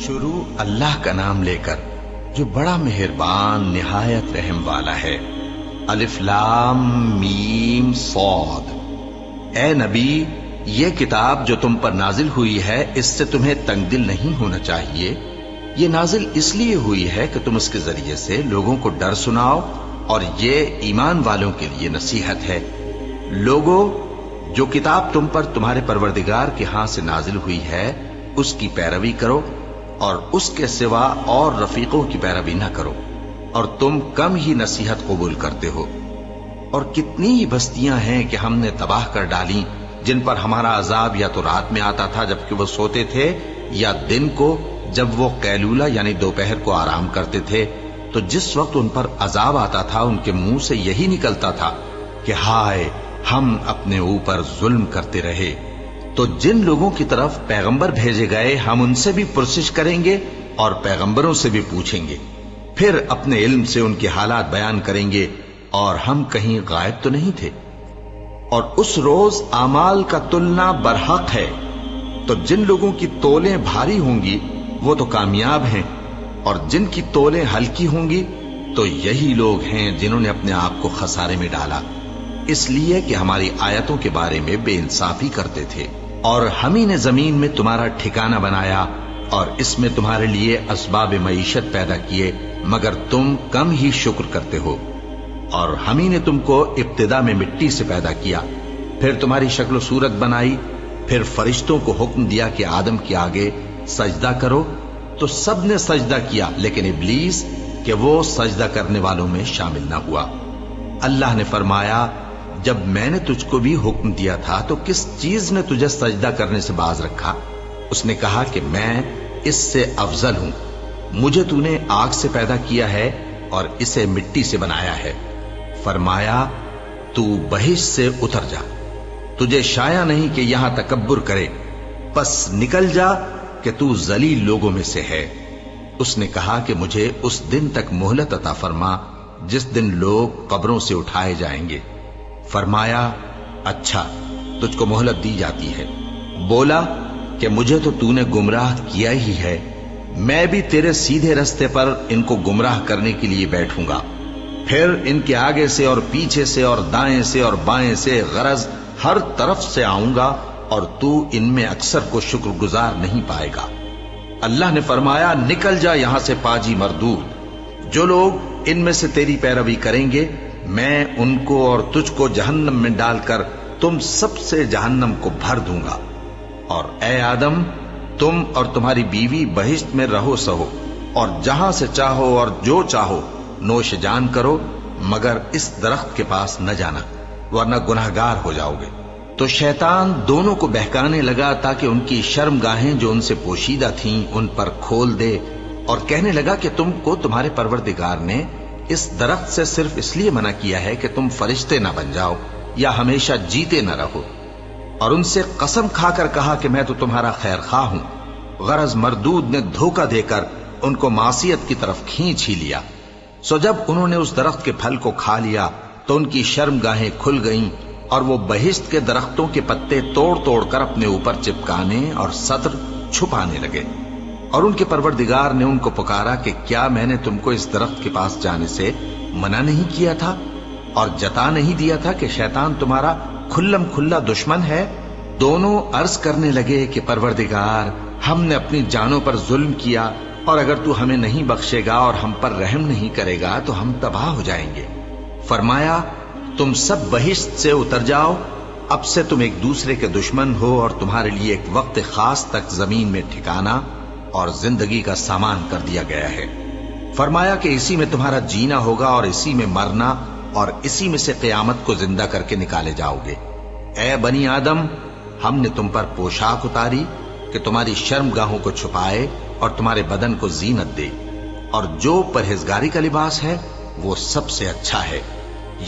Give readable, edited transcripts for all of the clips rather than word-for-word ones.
شروع اللہ کا نام لے کر جو بڑا مہربان نہایت رحم والا ہے۔ الف لام میم صاد۔ اے نبی، یہ کتاب جو تم پر نازل ہوئی ہے اس سے تمہیں تنگ دل نہیں ہونا چاہیے۔ یہ نازل اس لیے ہوئی ہے کہ تم اس کے ذریعے سے لوگوں کو ڈر سناؤ، اور یہ ایمان والوں کے لیے نصیحت ہے۔ لوگوں، جو کتاب تم پر تمہارے پروردگار کے ہاں سے نازل ہوئی ہے اس کی پیروی کرو، اور اس کے سوا اور رفیقوں کی پیروی نہ کرو، اور تم کم ہی نصیحت قبول کرتے ہو۔ اور کتنی ہی بستیاں ہیں کہ ہم نے تباہ کر ڈالی جن پر ہمارا عذاب یا تو رات میں آتا تھا جبکہ وہ سوتے تھے، یا دن کو جب وہ قیلولہ یعنی دوپہر کو آرام کرتے تھے، تو جس وقت ان پر عذاب آتا تھا ان کے منہ سے یہی نکلتا تھا کہ ہائے، ہم اپنے اوپر ظلم کرتے رہے۔ تو جن لوگوں کی طرف پیغمبر بھیجے گئے ہم ان سے بھی پرسش کریں گے اور پیغمبروں سے بھی پوچھیں گے، پھر اپنے علم سے ان کے حالات بیان کریں گے، اور ہم کہیں غائب تو نہیں تھے۔ اور اس روز اعمال کا تلنا برحق ہے، تو جن لوگوں کی تولیں بھاری ہوں گی وہ تو کامیاب ہیں، اور جن کی تولیں ہلکی ہوں گی تو یہی لوگ ہیں جنہوں نے اپنے آپ کو خسارے میں ڈالا، اس لیے کہ ہماری آیتوں کے بارے میں بے انصافی کرتے تھے۔ اور ہم ہی نے زمین میں تمہارا ٹھکانہ بنایا اور اس میں تمہارے لیے اسباب معیشت پیدا کیے، مگر تم کم ہی شکر کرتے ہو۔ اور ہم ہی نے تم کو ابتدا میں مٹی سے پیدا کیا، پھر تمہاری شکل و صورت بنائی، پھر فرشتوں کو حکم دیا کہ آدم کے آگے سجدہ کرو، تو سب نے سجدہ کیا لیکن ابلیس کہ وہ سجدہ کرنے والوں میں شامل نہ ہوا۔ اللہ نے فرمایا، جب میں نے تجھ کو بھی حکم دیا تھا تو کس چیز نے تجھے سجدہ کرنے سے باز رکھا؟ اس نے کہا کہ میں اس سے افضل ہوں، مجھے تو نے آگ سے پیدا کیا ہے اور اسے مٹی سے بنایا ہے۔ فرمایا، تو بہشت سے اتر جا، تجھے شایع نہیں کہ یہاں تکبر کرے، پس نکل جا کہ تو ذلیل لوگوں میں سے ہے۔ اس نے کہا کہ مجھے اس دن تک مہلت عطا فرما جس دن لوگ قبروں سے اٹھائے جائیں گے۔ فرمایا، اچھا، تجھ کو مہلت دی جاتی ہے۔ بولا کہ مجھے تو نے گمراہ کیا ہی ہے، میں بھی تیرے سیدھے رستے پر ان کو گمراہ کرنے کے لیے بیٹھوں گا، پھر ان کے آگے سے اور پیچھے سے اور دائیں سے اور بائیں سے، غرض ہر طرف سے آؤں گا، اور تو ان میں اکثر کو شکر گزار نہیں پائے گا۔ اللہ نے فرمایا، نکل جا یہاں سے پاجی مردود، جو لوگ ان میں سے تیری پیروی کریں گے میں ان کو اور تجھ کو جہنم میں ڈال کر تم سب سے جہنم کو بھر دوں گا۔ اور اے آدم، تم اور تمہاری بیوی بہشت میں رہو سہو، اور جہاں سے چاہو اور جو چاہو نوش جان کرو، مگر اس درخت کے پاس نہ جانا ورنہ گناہگار ہو جاؤ گے۔ تو شیطان دونوں کو بہکانے لگا تاکہ ان کی شرم گاہیں جو ان سے پوشیدہ تھیں ان پر کھول دے، اور کہنے لگا کہ تم کو تمہارے پروردگار نے اس درخت سے صرف اس لیے منع کیا ہے کہ تم فرشتے نہ بن جاؤ یا ہمیشہ جیتے نہ رہو۔ اور ان سے قسم کھا کر کہا کہ میں تو تمہارا خیر خواہ ہوں۔ غرض مردود نے دھوکہ دے کر ان کو معصیت کی طرف کھینچ ہی لیا۔ سو جب انہوں نے اس درخت کے پھل کو کھا لیا تو ان کی شرم گاہیں کھل گئیں، اور وہ بہشت کے درختوں کے پتے توڑ توڑ کر اپنے اوپر چپکانے اور سطر چھپانے لگے۔ اور ان کے پروردگار نے ان کو پکارا کہ کیا میں نے تم کو اس درخت کے پاس جانے سے منع نہیں کیا تھا، اور جتا نہیں دیا تھا کہ شیطان تمہارا کھلم کھلا دشمن ہے؟ دونوں عرض کرنے لگے کہ پروردگار، ہم نے اپنی جانوں پر ظلم کیا، اور اگر تو ہمیں نہیں بخشے گا اور ہم پر رحم نہیں کرے گا تو ہم تباہ ہو جائیں گے۔ فرمایا، تم سب بہشت سے اتر جاؤ، اب سے تم ایک دوسرے کے دشمن ہو، اور تمہارے لیے ایک وقت خاص تک زمین میں ٹھکانا اور زندگی کا سامان کر دیا گیا ہے۔ فرمایا کہ اسی میں تمہارا جینا ہوگا اور اسی میں مرنا، اور اسی میں سے قیامت کو زندہ کر کے نکالے جاؤ گے۔ اے بنی آدم، ہم نے تم پر پوشاک اتاری کہ تمہاری شرم گاہوں کو چھپائے اور تمہارے بدن کو زینت دے، اور جو پرہیزگاری کا لباس ہے وہ سب سے اچھا ہے۔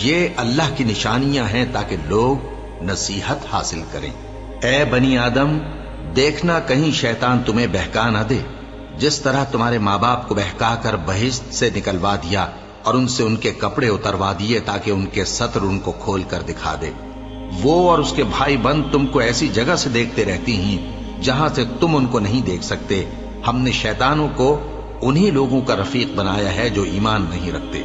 یہ اللہ کی نشانیاں ہیں تاکہ لوگ نصیحت حاصل کریں۔ اے بنی آدم، دیکھنا کہیں شیطان تمہیں بہکا نہ دے، جس طرح تمہارے ماں باپ کو بہکا کر بہشت سے نکلوا دیا اور ان سے ان کے کپڑے اتروا دیے تاکہ ان کے سطر ان کو کھول کر دکھا دے۔ وہ اور اس کے بھائی بند تم کو ایسی جگہ سے دیکھتے رہتی ہیں جہاں سے تم ان کو نہیں دیکھ سکتے، ہم نے شیطانوں کو انہی لوگوں کا رفیق بنایا ہے جو ایمان نہیں رکھتے،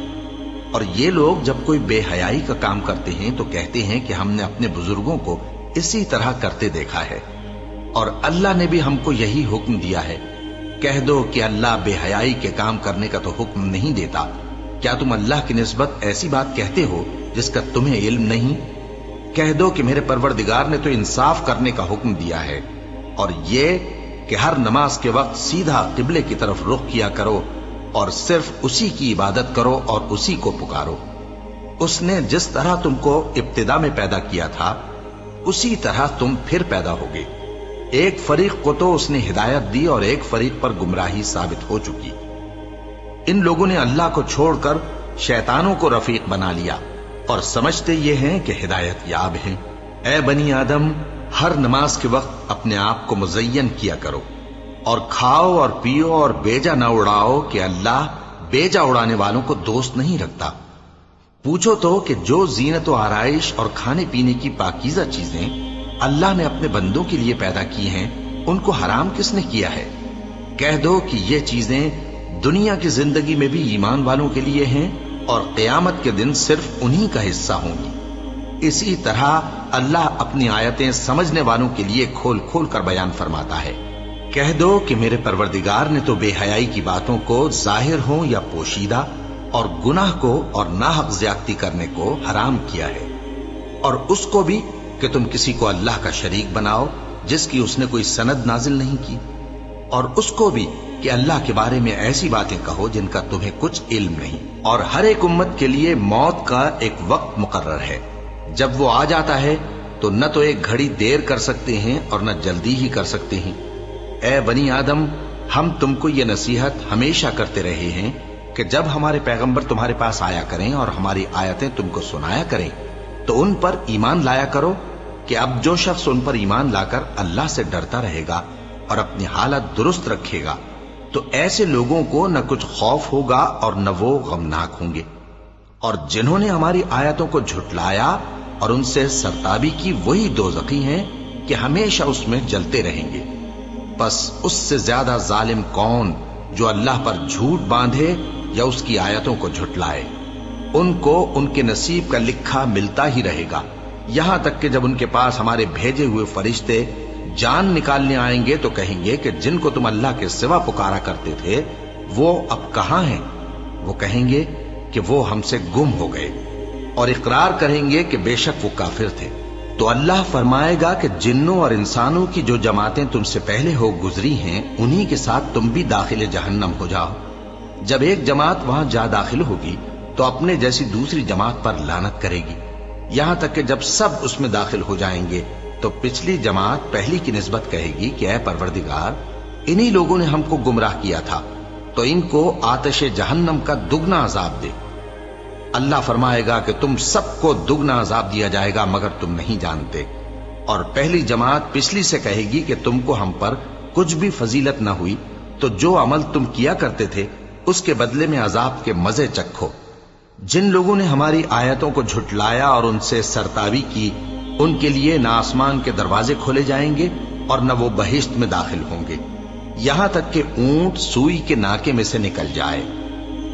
اور یہ لوگ جب کوئی بے حیائی کا کام کرتے ہیں تو کہتے ہیں کہ ہم نے اپنے بزرگوں کو اسی طرح کرتے دیکھا ہے، اور اللہ نے بھی ہم کو یہی حکم دیا ہے۔ کہہ دو کہ اللہ بے حیائی کے کام کرنے کا تو حکم نہیں دیتا، کیا تم اللہ کی نسبت ایسی بات کہتے ہو جس کا تمہیں علم نہیں؟ کہہ دو کہ میرے پروردگار نے تو انصاف کرنے کا حکم دیا ہے، اور یہ کہ ہر نماز کے وقت سیدھا قبلے کی طرف رخ کیا کرو اور صرف اسی کی عبادت کرو اور اسی کو پکارو۔ اس نے جس طرح تم کو ابتدا میں پیدا کیا تھا اسی طرح تم پھر پیدا ہوگے۔ ایک فریق کو تو اس نے ہدایت دی اور ایک فریق پر گمراہی ثابت ہو چکی۔ ان لوگوں نے اللہ کو چھوڑ کر شیطانوں کو رفیق بنا لیا اور سمجھتے یہ ہیں کہ ہدایت یاب ہیں۔ اے بنی آدم، ہر نماز کے وقت اپنے آپ کو مزین کیا کرو، اور کھاؤ اور پیو اور بیجا نہ اڑاؤ کہ اللہ بیجا اڑانے والوں کو دوست نہیں رکھتا۔ پوچھو تو کہ جو زینت و آرائش اور کھانے پینے کی پاکیزہ چیزیں اللہ نے اپنے بندوں کے لیے پیدا کی ہیں ان کو حرام کس نے کیا ہے؟ کہہ دو کہ یہ چیزیں دنیا کی زندگی میں بھی ایمان والوں کے لیے ہیں اور قیامت کے دن صرف انہی کا حصہ ہوں گی۔ اسی طرح اللہ اپنی آیتیں سمجھنے والوں کے لیے کھول کھول کر بیان فرماتا ہے۔ کہہ دو کہ میرے پروردگار نے تو بے حیائی کی باتوں کو ظاہر ہوں یا پوشیدہ اور گناہ کو اور ناحق زیادتی کرنے کو حرام کیا ہے، اور اس کو بھی کہ تم کسی کو اللہ کا شریک بناؤ جس کی اس نے کوئی سند نازل نہیں کی، اور اس کو بھی کہ اللہ کے بارے میں ایسی باتیں کہو جن کا تمہیں کچھ علم نہیں۔ اور ہر ایک امت کے لیے موت کا ایک وقت مقرر ہے، جب وہ آ جاتا ہے تو نہ تو ایک گھڑی دیر کر سکتے ہیں اور نہ جلدی ہی کر سکتے ہیں۔ اے بنی آدم، ہم تم کو یہ نصیحت ہمیشہ کرتے رہے ہیں کہ جب ہمارے پیغمبر تمہارے پاس آیا کریں اور ہماری آیتیں تم کو سنایا کریں تو ان پر ایمان لایا کرو، کہ اب جو شخص ان پر ایمان لا کر اللہ سے ڈرتا رہے گا اور اپنی حالت درست رکھے گا تو ایسے لوگوں کو نہ کچھ خوف ہوگا اور نہ وہ غمناک ہوں گے، اور جنہوں نے ہماری آیتوں کو جھٹلایا اور ان سے سرتابی کی وہی دوزخی ہیں کہ ہمیشہ اس میں جلتے رہیں گے۔ بس اس سے زیادہ ظالم کون جو اللہ پر جھوٹ باندھے یا اس کی آیتوں کو جھٹلائے؟ ان کو ان کے نصیب کا لکھا ملتا ہی رہے گا، یہاں تک کہ جب ان کے پاس ہمارے بھیجے ہوئے فرشتے جان نکالنے آئیں گے تو کہیں گے کہ جن کو تم اللہ کے سوا پکارا کرتے تھے وہ اب کہاں ہیں؟ وہ کہیں گے کہ وہ ہم سے گم ہو گئے، اور اقرار کریں گے کہ بے شک وہ کافر تھے۔ تو اللہ فرمائے گا کہ جنوں اور انسانوں کی جو جماعتیں تم سے پہلے ہو گزری ہیں انہی کے ساتھ تم بھی داخل جہنم ہو جاؤ۔ جب ایک جماعت وہاں جا داخل ہوگی تو اپنے جیسی دوسری جماعت پر لعنت کرے گی، یہاں تک کہ جب سب اس میں داخل ہو جائیں گے تو پچھلی جماعت پہلی کی نسبت کہے گی کہ اے پروردگار، انہی لوگوں نے ہم کو گمراہ کیا تھا، تو ان کو آتش جہنم کا دگنا عذاب دے۔ اللہ فرمائے گا کہ تم سب کو دگنا عذاب دیا جائے گا مگر تم نہیں جانتے۔ اور پہلی جماعت پچھلی سے کہے گی کہ تم کو ہم پر کچھ بھی فضیلت نہ ہوئی، تو جو عمل تم کیا کرتے تھے اس کے بدلے میں عذاب کے مزے چکھو۔ جن لوگوں نے ہماری آیتوں کو جھٹلایا اور ان سے سرتابی کی ان کے لیے نہ آسمان کے دروازے کھولے جائیں گے اور نہ وہ بہشت میں داخل ہوں گے، یہاں تک کہ اونٹ سوئی کے ناکے میں سے نکل جائے۔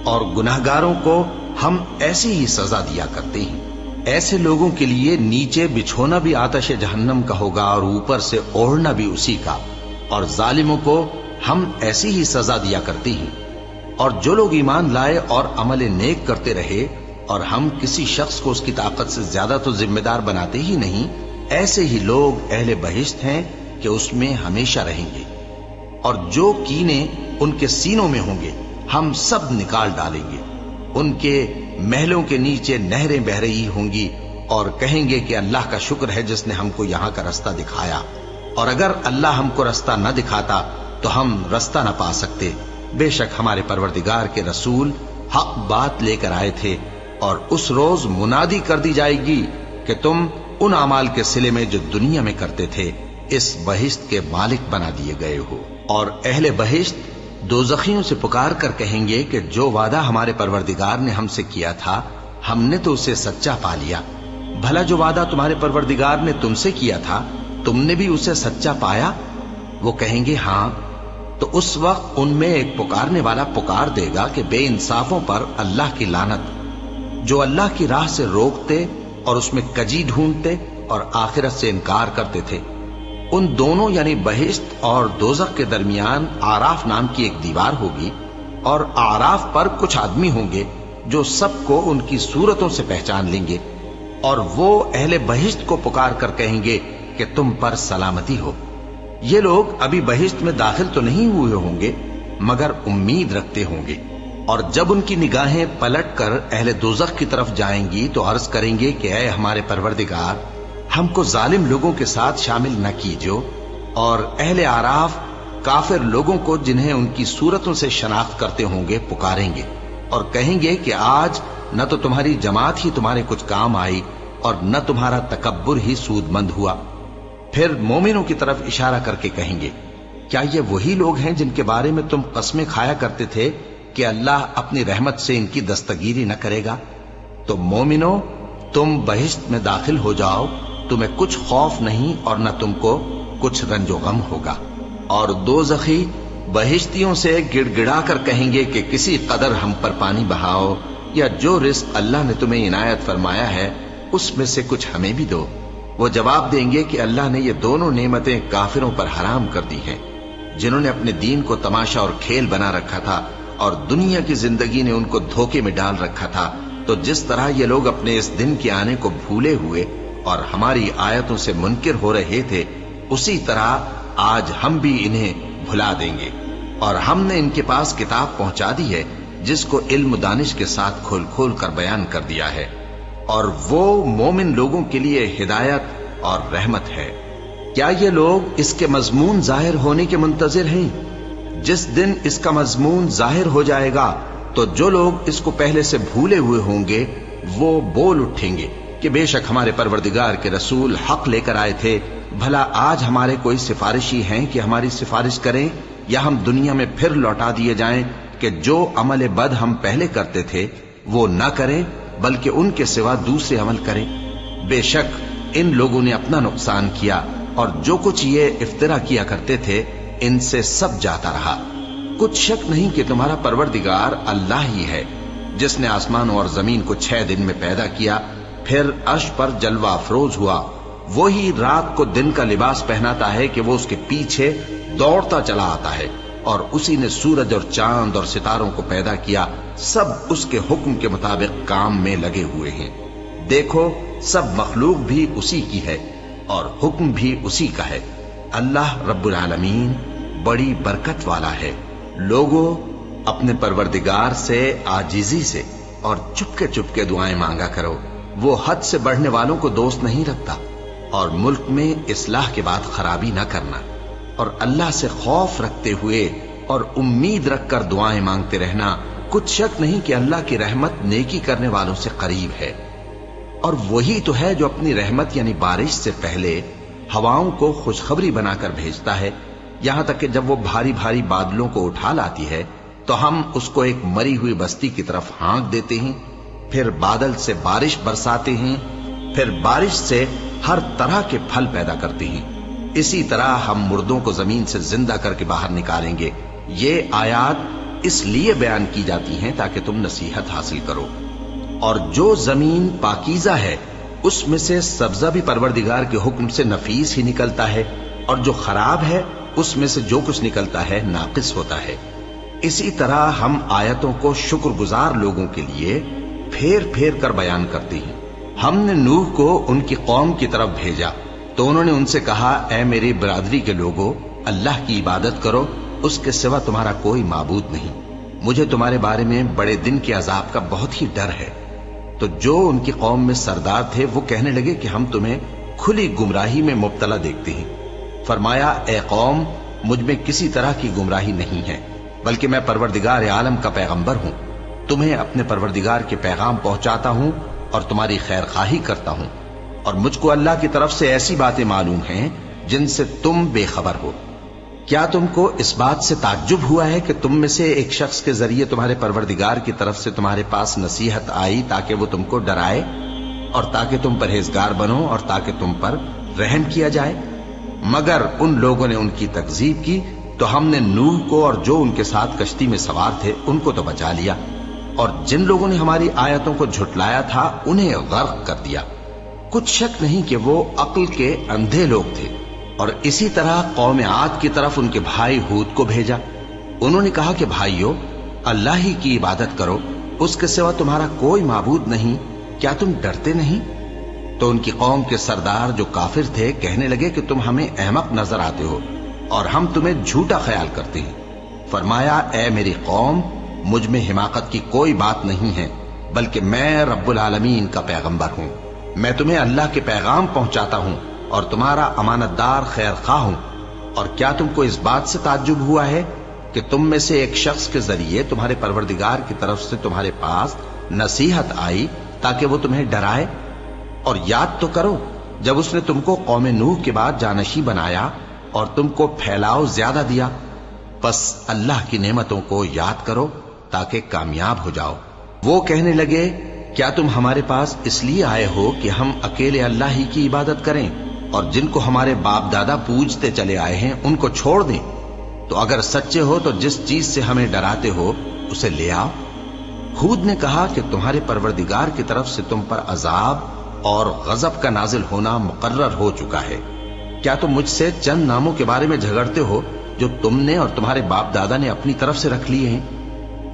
اور گناہگاروں کو ہم ایسی ہی سزا دیا کرتے ہیں۔ ایسے لوگوں کے لیے نیچے بچھونا بھی آتش جہنم کا ہوگا اور اوپر سے اوڑھنا بھی اسی کا، اور ظالموں کو ہم ایسی ہی سزا دیا کرتے ہیں۔ اور جو لوگ ایمان لائے اور عمل نیک کرتے رہے اور ہم کسی شخص کو اس کی طاقت سے زیادہ تو ذمہ دار بناتے ہی نہیں، ایسے ہی لوگ اہل بہشت ہیں کہ اس میں ہمیشہ رہیں گے۔ اور جو کینے ان کے سینوں میں ہوں گے ہم سب نکال ڈالیں گے، ان کے محلوں کے نیچے نہریں بہہ رہی ہوں گی، اور کہیں گے کہ اللہ کا شکر ہے جس نے ہم کو یہاں کا رستہ دکھایا، اور اگر اللہ ہم کو رستہ نہ دکھاتا تو ہم رستہ نہ پا سکتے۔ بے شک ہمارے پروردگار کے رسول حق بات لے کر آئے تھے، اور اس روز منادی کر دی جائے گی کہ تم ان اعمال کے صلے میں جو دنیا میں کرتے تھے اس بہشت کے مالک بنا دیے گئے ہو۔ اور اہل بہشت دوزخیوں سے پکار کر کہیں گے کہ جو وعدہ ہمارے پروردگار نے ہم سے کیا تھا ہم نے تو اسے سچا پا لیا، بھلا جو وعدہ تمہارے پروردگار نے تم سے کیا تھا تم نے بھی اسے سچا پایا؟ وہ کہیں گے ہاں۔ تو اس وقت ان میں ایک پکارنے والا پکار دے گا کہ بے انصافوں پر اللہ کی لعنت، جو اللہ کی راہ سے روکتے اور اس میں کجی ڈھونڈتے اور آخرت سے انکار کرتے تھے۔ ان دونوں یعنی بہشت اور دوزخ کے درمیان آراف نام کی ایک دیوار ہوگی، اور آراف پر کچھ آدمی ہوں گے جو سب کو ان کی صورتوں سے پہچان لیں گے، اور وہ اہل بہشت کو پکار کر کہیں گے کہ تم پر سلامتی ہو۔ یہ لوگ ابھی بہشت میں داخل تو نہیں ہوئے ہوں گے مگر امید رکھتے ہوں گے، اور جب ان کی نگاہیں پلٹ کر اہل دوزخ کی طرف جائیں گی تو عرض کریں گے کہ اے ہمارے پروردگار، ہم کو ظالم لوگوں کے ساتھ شامل نہ کیجو۔ اور اہل آراف کافر لوگوں کو جنہیں ان کی صورتوں سے شناخت کرتے ہوں گے پکاریں گے اور کہیں گے کہ آج نہ تو تمہاری جماعت ہی تمہارے کچھ کام آئی اور نہ تمہارا تکبر ہی سود مند ہوا۔ پھر مومنوں کی طرف اشارہ کر کے کہیں گے، کیا یہ وہی لوگ ہیں جن کے بارے میں تم قسمیں کھایا کرتے تھے کہ اللہ اپنی رحمت سے ان کی دستگیری نہ کرے گا؟ تو مومنوں، تم بہشت میں داخل ہو جاؤ، تمہیں کچھ خوف نہیں اور نہ تم کو کچھ رنج و غم ہوگا۔ اور دوزخی بہشتیوں سے گڑ گڑا کر کہیں گے کہ کسی قدر ہم پر پانی بہاؤ، یا جو رزق اللہ نے تمہیں عنایت فرمایا ہے اس میں سے کچھ ہمیں بھی دو۔ وہ جواب دیں گے کہ اللہ نے یہ دونوں نعمتیں کافروں پر حرام کر دی ہیں، جنہوں نے اپنے دین کو تماشا اور کھیل بنا رکھا تھا اور دنیا کی زندگی نے ان کو دھوکے میں ڈال رکھا تھا۔ تو جس طرح یہ لوگ اپنے اس دن کے آنے کو بھولے ہوئے اور ہماری آیتوں سے منکر ہو رہے تھے، اسی طرح آج ہم بھی انہیں بھلا دیں گے۔ اور ہم نے ان کے پاس کتاب پہنچا دی ہے جس کو علم و دانش کے ساتھ کھول کھول کر بیان کر دیا ہے، اور وہ مومن لوگوں کے لیے ہدایت اور رحمت ہے۔ کیا یہ لوگ اس کے مضمون ظاہر ہونے کے منتظر ہیں؟ جس دن اس کا مضمون ظاہر ہو جائے گا تو جو لوگ اس کو پہلے سے بھولے ہوئے ہوں گے وہ بول اٹھیں گے کہ بے شک ہمارے پروردگار کے رسول حق لے کر آئے تھے، بھلا آج ہمارے کوئی سفارشی ہیں کہ ہماری سفارش کریں، یا ہم دنیا میں پھر لوٹا دیے جائیں کہ جو عمل بد ہم پہلے کرتے تھے وہ نہ کریں بلکہ ان کے سوا دوسرے عمل کریں۔ بے شک ان لوگوں نے اپنا نقصان کیا، اور جو کچھ یہ افترا کیا کرتے تھے ان سے سب جاتا رہا۔ کچھ شک نہیں کہ تمہارا پروردگار اللہ ہی ہے جس نے آسمانوں اور زمین کو 6 دن میں پیدا کیا، پھر عرش پر جلوہ افروز ہوا۔ وہی رات کو دن کا لباس پہناتا ہے کہ وہ اس کے پیچھے دوڑتا چلا آتا ہے، اور اسی نے سورج اور چاند اور ستاروں کو پیدا کیا، سب اس کے حکم کے مطابق کام میں لگے ہوئے ہیں۔ دیکھو، سب مخلوق بھی اسی کی ہے اور حکم بھی اسی کا ہے۔ اللہ رب العالمین بڑی برکت والا ہے۔ لوگوں، اپنے پروردگار سے عاجزی سے اور چپکے دعائیں مانگا کرو، وہ حد سے بڑھنے والوں کو دوست نہیں رکھتا، اور ملک میں اصلاح کے بعد خرابی نہ کرنا، اور اللہ سے خوف رکھتے ہوئے اور امید رکھ کر دعائیں مانگتے رہنا۔ کچھ شک نہیں کہ اللہ کی رحمت نیکی کرنے والوں سے قریب ہے، اور وہی تو ہے جو اپنی رحمت یعنی بارش سے پہلے ہواؤں کو خوشخبری بنا کر بھیجتا ہے، یہاں تک کہ جب وہ بھاری بھاری بادلوں کو اٹھا لاتی ہے تو ہم اس کو ایک مری ہوئی بستی کی طرف ہانک دیتے ہیں، پھر بادل سے بارش برساتے ہیں، پھر بارش سے ہر طرح کے پھل پیدا کرتے ہیں۔ اسی طرح ہم مردوں کو زمین سے زندہ کر کے باہر نکالیں گے۔ یہ آیات اس لیے بیان کی جاتی ہیں تاکہ تم نصیحت حاصل کرو۔ اور جو زمین پاکیزہ ہے اس میں سے سبزہ بھی پروردگار کے حکم سے نفیس ہی نکلتا ہے، اور جو خراب ہے اس میں سے جو کچھ نکلتا ہے ناقص ہوتا ہے۔ اسی طرح ہم آیتوں کو شکر گزار لوگوں کے لیے پھیر پھیر کر بیان کرتے ہیں۔ ہم نے نوح کو ان کی قوم کی طرف بھیجا تو انہوں نے ان سے کہا، اے میری برادری کے لوگوں، اللہ کی عبادت کرو، اس کے سوا تمہارا کوئی معبود نہیں۔ مجھے تمہارے بارے میں بڑے دن کے عذاب کا بہت ہی ڈر ہے۔ تو جو ان کی قوم میں سردار تھے وہ کہنے لگے کہ ہم تمہیں کھلی گمراہی میں مبتلا دیکھتے ہیں۔ فرمایا، اے قوم، مجھ میں کسی طرح کی گمراہی نہیں ہے، بلکہ میں پروردگار عالم کا پیغمبر ہوں، تمہیں اپنے پروردگار کے پیغام پہنچاتا ہوں اور تمہاری خیر خواہی کرتا ہوں، اور مجھ کو اللہ کی طرف سے ایسی باتیں معلوم ہیں جن سے تم بے خبر ہو۔ کیا تم کو اس بات سے تعجب ہوا ہے کہ تم میں سے ایک شخص کے ذریعے تمہارے پروردگار کی طرف سے تمہارے پاس نصیحت آئی تاکہ وہ تم کو ڈرائے اور تاکہ تم پرہیزگار بنو اور تاکہ تم پر رحم کیا جائے؟ مگر ان لوگوں نے ان کی تکذیب کی تو ہم نے نوح کو اور جو ان کے ساتھ کشتی میں سوار تھے ان کو تو بچا لیا، اور جن لوگوں نے ہماری آیتوں کو جھٹلایا تھا انہیں غرق کر دیا۔ کچھ شک نہیں کہ وہ عقل کے اندھے لوگ تھے۔ اور اسی طرح قوم عاد کی طرف ان کے بھائی ہود کو بھیجا۔ انہوں نے کہا کہ بھائیو، اللہ ہی کی عبادت کرو، اس کے سوا تمہارا کوئی معبود نہیں، کیا تم ڈرتے نہیں؟ تو ان کی قوم کے سردار جو کافر تھے کہنے لگے کہ تم ہمیں احمق نظر آتے ہو اور ہم تمہیں جھوٹا خیال کرتے ہیں۔ فرمایا، اے میری قوم، مجھ میں حماقت کی کوئی بات نہیں ہے، بلکہ میں رب العالمین کا پیغمبر ہوں۔ میں تمہیں اللہ کے پیغام پہنچاتا ہوں اور تمہارا امانت دار خیر خواہ ہوں۔ اور کیا تم کو اس بات سے تعجب ہوا ہے کہ تم میں سے ایک شخص کے ذریعے تمہارے پروردگار کی طرف سے تمہارے پاس نصیحت آئی تاکہ وہ تمہیں ڈرائے؟ اور یاد تو کرو جب اس نے تم کو قوم نوح کے بعد جانشین بنایا اور تم کو پھیلاؤ زیادہ دیا۔ بس اللہ کی نعمتوں کو یاد کرو تاکہ کامیاب ہو جاؤ۔ وہ کہنے لگے، کیا تم ہمارے پاس اس لیے آئے ہو کہ ہم اکیلے اللہ ہی کی عبادت کریں اور جن کو ہمارے باپ دادا پوجتے چلے آئے ہیں ان کو چھوڑ دیں؟ تو اگر سچے ہو تو جس چیز سے ہمیں ڈراتے ہو اسے لے آؤ۔ ہود نے کہا کہ تمہارے پروردگار کی طرف سے تم پر عذاب اور غضب کا نازل ہونا مقرر ہو چکا ہے۔ کیا تم مجھ سے چند ناموں کے بارے میں جھگڑتے ہو جو تم نے اور تمہارے باپ دادا نے اپنی طرف سے رکھ لیے ہیں،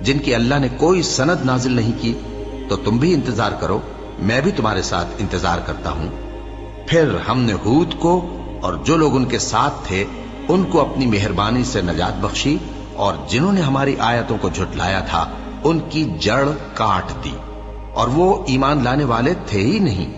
جن کی اللہ نے کوئی سند نازل نہیں کی؟ تو تم بھی انتظار کرو، میں بھی تمہارے ساتھ انتظار کرتا ہوں۔ پھر ہم نے ہود کو اور جو لوگ ان کے ساتھ تھے ان کو اپنی مہربانی سے نجات بخشی، اور جنہوں نے ہماری آیتوں کو جھٹلایا تھا ان کی جڑ کاٹ دی، اور وہ ایمان لانے والے تھے ہی نہیں۔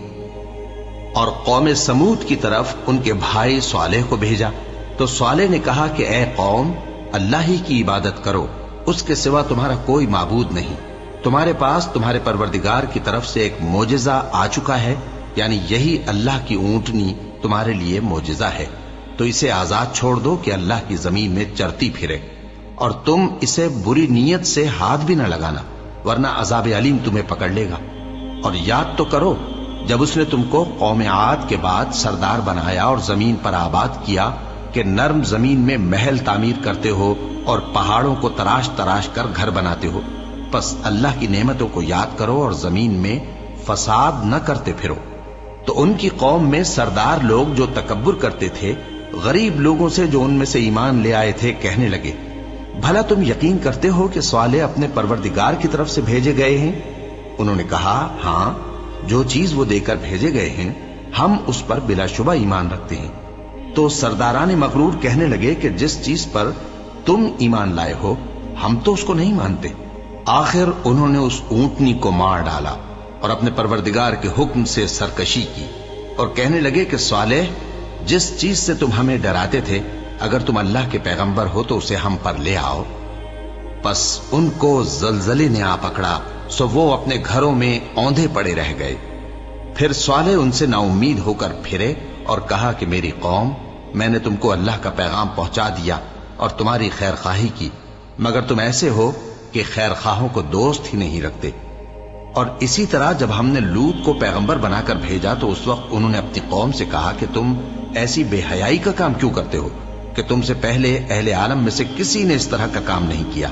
اور قوم سمود کی طرف ان کے بھائی صالح کو بھیجا، تو صالح نے کہا کہ اے قوم، اللہ ہی کی عبادت کرو، اس کے سوا تمہارا کوئی معبود نہیں۔ تمہارے پاس تمہارے پروردگار کی طرف سے ایک معجزہ آ چکا ہے، یعنی یہی اللہ کی اونٹنی تمہارے لیے معجزہ ہے، تو اسے آزاد چھوڑ دو کہ اللہ کی زمین میں چرتی پھرے، اور تم اسے بری نیت سے ہاتھ بھی نہ لگانا، ورنہ عذاب علیم تمہیں پکڑ لے گا۔ اور یاد تو کرو جب اس نے تم کو قوم عاد کے بعد سردار بنایا اور زمین پر آباد کیا کہ نرم زمین میں محل تعمیر کرتے ہو اور پہاڑوں کو تراش تراش کر گھر بناتے ہو۔ پس اللہ کی نعمتوں کو یاد کرو اور زمین میں فساد نہ کرتے پھرو۔ تو ان کی قوم میں سردار لوگ جو تکبر کرتے تھے غریب لوگوں سے جو ان میں سے ایمان لے آئے تھے کہنے لگے، بھلا تم یقین کرتے ہو کہ صالح اپنے پروردگار کی طرف سے بھیجے گئے ہیں؟ انہوں نے کہا، ہاں، جو چیز وہ دے کر بھیجے گئے ہیں ہم اس پر بلا شبہ ایمان رکھتے ہیں۔ تو سرداران مغرور کہنے لگے کہ جس چیز پر تم ایمان لائے ہو ہم تو اس کو نہیں مانتے۔ آخر انہوں نے اس اونٹنی کو مار ڈالا اور اپنے پروردگار کے حکم سے سرکشی کی، اور کہنے لگے کہ صالح، جس چیز سے تم ہمیں ڈراتے تھے اگر تم اللہ کے پیغمبر ہو تو اسے ہم پر لے آؤ۔ پس ان کو زلزلے نے آ پکڑا، سو وہ اپنے گھروں میں اوندھے پڑے رہ گئے۔ پھر صالح ان سے نا امید ہو کر پھرے اور کہا کہ میری قوم، میں نے تم کو اللہ کا پیغام پہنچا دیا اور تمہاری خیر خواہی کی، مگر تم ایسے ہو کہ خیر خواہوں کو دوست ہی نہیں رکھتے۔ اور اسی طرح جب ہم نے لوط کو پیغمبر بنا کر بھیجا تو اس وقت انہوں نے اپنی قوم سے کہا کہ تم ایسی بے حیائی کا کام کیوں کرتے ہو کہ تم سے پہلے اہل عالم میں سے کسی نے اس طرح کا کام نہیں کیا،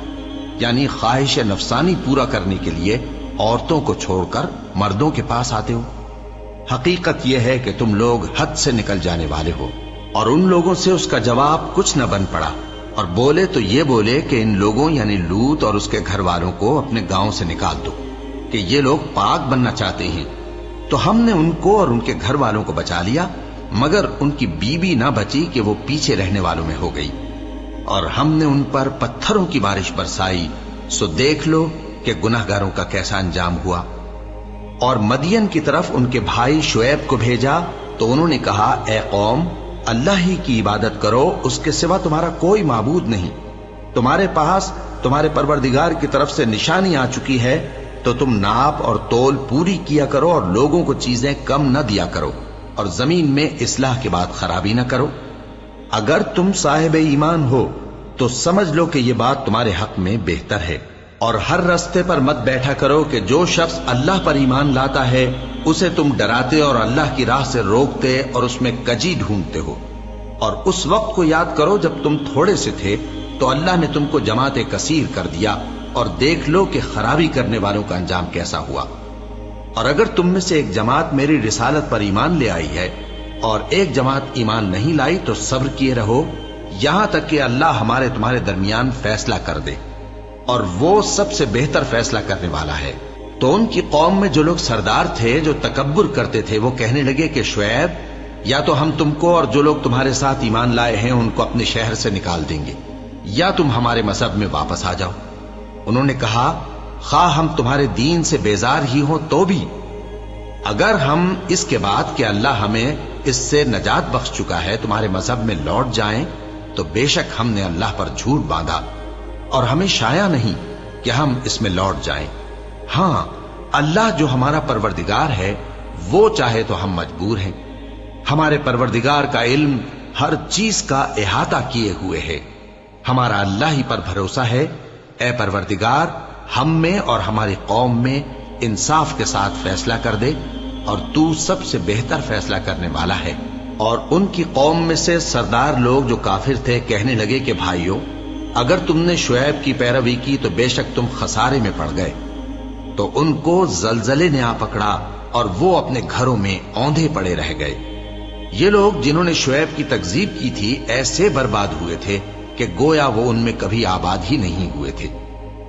یعنی خواہش نفسانی پورا کرنے کے لیے عورتوں کو چھوڑ کر مردوں کے پاس آتے ہو۔ حقیقت یہ ہے کہ تم لوگ حد سے نکل جانے والے ہو۔ اور ان لوگوں سے اس کا جواب کچھ نہ بن پڑا، اور بولے تو یہ بولے کہ ان لوگوں یعنی لوط اور اس کے گھر والوں کو اپنے گاؤں سے نکال دو کہ یہ لوگ پاک بننا چاہتے ہیں۔ تو ہم نے ان کو اور ان کے گھر والوں کو بچا لیا، مگر ان کی بیوی نہ بچی کہ وہ پیچھے رہنے والوں میں ہو گئی، اور ہم نے ان پر پتھروں کی بارش برسائی، سو دیکھ لو کہ گناہگاروں کا کیسا انجام ہوا۔ اور مدین کی طرف ان کے بھائی شعیب کو بھیجا تو انہوں نے کہا، اے قوم، اللہ ہی کی عبادت کرو، اس کے سوا تمہارا کوئی معبود نہیں۔ تمہارے پاس تمہارے پروردگار کی طرف سے نشانی آ چکی ہے، تو تم ناپ اور تول پوری کیا کرو اور لوگوں کو چیزیں کم نہ دیا کرو، اور زمین میں اصلاح کے بعد خرابی نہ کرو۔ اگر تم صاحب ایمان ہو تو سمجھ لو کہ یہ بات تمہارے حق میں بہتر ہے، اور ہر رستے پر مت بیٹھا کرو کہ جو شخص اللہ پر ایمان لاتا ہے اسے تم ڈراتے اور اللہ کی راہ سے روکتے اور اس میں کجی ڈھونڈتے ہو۔ اور اس وقت کو یاد کرو جب تم تھوڑے سے تھے تو اللہ نے تم کو جماعت کثیر کر دیا، اور دیکھ لو کہ خرابی کرنے والوں کا انجام کیسا ہوا۔ اور اگر تم میں سے ایک جماعت میری رسالت پر ایمان لے آئی ہے اور ایک جماعت ایمان نہیں لائی تو صبر کیے رہو یہاں تک کہ اللہ ہمارے تمہارے درمیان فیصلہ کر دے، اور وہ سب سے بہتر فیصلہ کرنے والا ہے۔ تو ان کی قوم میں جو لوگ سردار تھے، جو تکبر کرتے تھے، وہ کہنے لگے کہ شعیب، یا تو ہم تم کو اور جو لوگ تمہارے ساتھ ایمان لائے ہیں ان کو اپنے شہر سے نکال دیں گے، یا تم ہمارے مذہب میں واپس آ جاؤ۔ انہوں نے کہا، خواہ ہم تمہارے دین سے بیزار ہی ہوں تو بھی، اگر ہم اس کے بعد کہ اللہ ہمیں اس سے نجات بخش چکا ہے تمہارے مذہب میں لوٹ جائیں تو بے شک ہم نے اللہ پر جھوٹ باندھا، اور ہمیں شایع نہیں کہ ہم اس میں لوٹ جائیں۔ ہاں، اللہ جو ہمارا پروردگار ہے وہ چاہے تو ہم مجبور ہیں۔ ہمارے پروردگار کا علم ہر چیز کا احاطہ کیے ہوئے ہے۔ ہمارا اللہ ہی پر بھروسہ ہے۔ اے پروردگار، ہم میں اور ہماری قوم میں انصاف کے ساتھ فیصلہ کر دے، اور تو سب سے بہتر فیصلہ کرنے والا ہے۔ اور ان کی قوم میں سے سردار لوگ جو کافر تھے کہنے لگے کہ بھائیو، اگر تم نے شعیب کی پیروی کی تو بے شک تم خسارے میں پڑ گئے۔ تو ان کو زلزلے نے آ پکڑا اور وہ اپنے گھروں میں اوندھے پڑے رہ گئے۔ یہ لوگ جنہوں نے شعیب کی تکذیب کی تھی ایسے برباد ہوئے تھے کہ گویا وہ ان میں کبھی آباد ہی نہیں ہوئے تھے۔